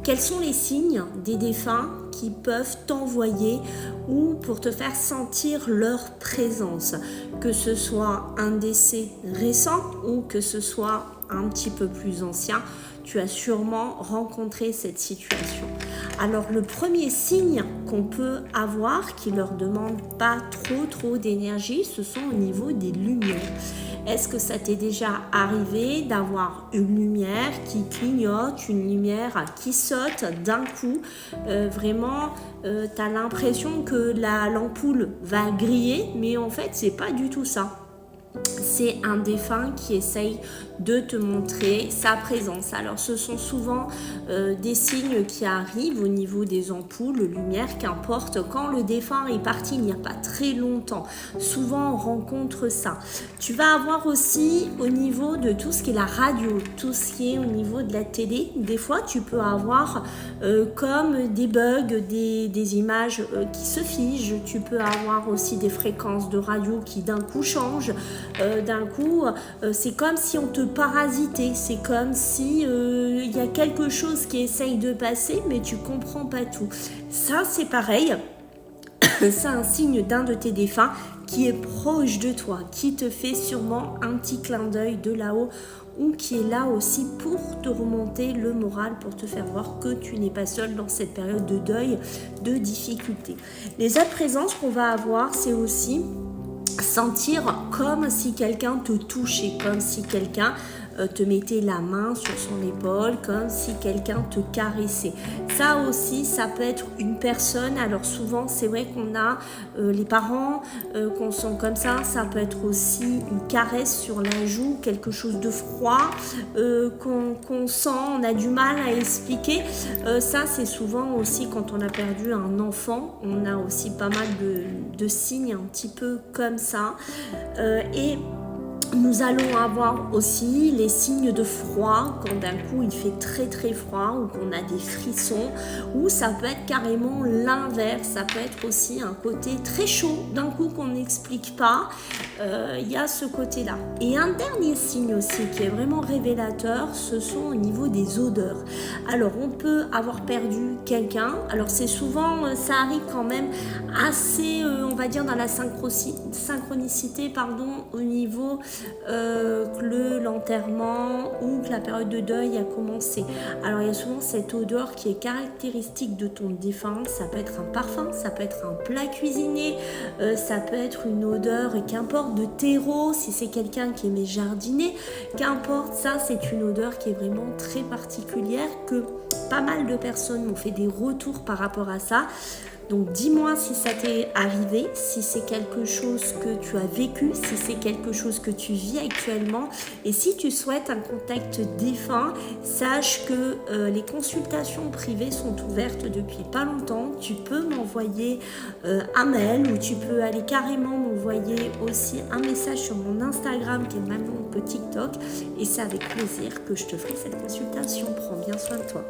Quels sont les signes des défunts qui peuvent t'envoyer ou pour te faire sentir leur présence, que ce soit un décès récent ou que ce soit un petit peu plus ancien, tu as sûrement rencontré cette situation. Alors le premier signe qu'on peut avoir qui leur demande pas trop d'énergie, ce sont au niveau des lumières. Est-ce que ça t'est déjà arrivé d'avoir une lumière qui clignote, une lumière qui saute d'un coup, vraiment tu as l'impression que l'ampoule va griller, mais en fait c'est pas du tout ça. C'est un défunt qui essaye de te montrer sa présence. Alors ce sont souvent des signes qui arrivent au niveau des ampoules, lumière, qu'importe. Quand le défunt est parti il n'y a pas très longtemps, souvent on rencontre ça. Tu vas avoir aussi au niveau de tout ce qui est la radio, tout ce qui est au niveau de la télé, des fois tu peux avoir comme des bugs, des images qui se figent. Tu peux avoir aussi des fréquences de radio qui d'un coup changent. D'un coup, c'est comme si on te parasitait, c'est comme si il y a quelque chose qui essaye de passer, mais tu comprends pas tout. Ça, c'est pareil, c'est un signe d'un de tes défunts qui est proche de toi, qui te fait sûrement un petit clin d'œil de là-haut ou qui est là aussi pour te remonter le moral, pour te faire voir que tu n'es pas seul dans cette période de deuil, de difficulté. Les autres présences qu'on va avoir, c'est aussi sentir comme si quelqu'un te touchait, comme si quelqu'un te mettait la main sur son épaule, comme si quelqu'un te caressait. Ça aussi, ça peut être une personne. Alors souvent, c'est vrai qu'on a les parents qu'on sent comme ça peut être aussi une caresse sur la joue, quelque chose de froid qu'on sent, on a du mal à expliquer. Ça, c'est souvent aussi quand on a perdu un enfant, on a aussi pas mal de signes un petit peu comme ça. Et nous allons avoir aussi les signes de froid, quand d'un coup il fait très froid ou qu'on a des frissons, ou ça peut être carrément l'inverse, ça peut être aussi un côté très chaud, d'un coup qu'on n'explique pas, il y a ce côté-là. Et un dernier signe aussi qui est vraiment révélateur, ce sont au niveau des odeurs. Alors on peut avoir perdu quelqu'un, alors c'est souvent, ça arrive quand même assez, on va dire dans la synchronicité, au niveau que l'enterrement ou que la période de deuil a commencé. Alors il y a souvent cette odeur qui est caractéristique de ton défunt. Ça peut être un parfum, ça peut être un plat cuisiné, ça peut être une odeur, qu'importe, de terreau, si c'est quelqu'un qui aimait jardiner, qu'importe, ça c'est une odeur qui est vraiment très particulière, que pas mal de personnes m'ont fait des retours par rapport à ça. Donc dis-moi si ça t'est arrivé, si c'est quelque chose que tu as vécu, si c'est quelque chose que tu vis actuellement. Et si tu souhaites un contact défunt, sache que les consultations privées sont ouvertes depuis pas longtemps. Tu peux m'envoyer un mail ou tu peux aller carrément m'envoyer aussi un message sur mon Instagram qui est le même nom que TikTok. Et c'est avec plaisir que je te ferai cette consultation. Prends bien soin de toi.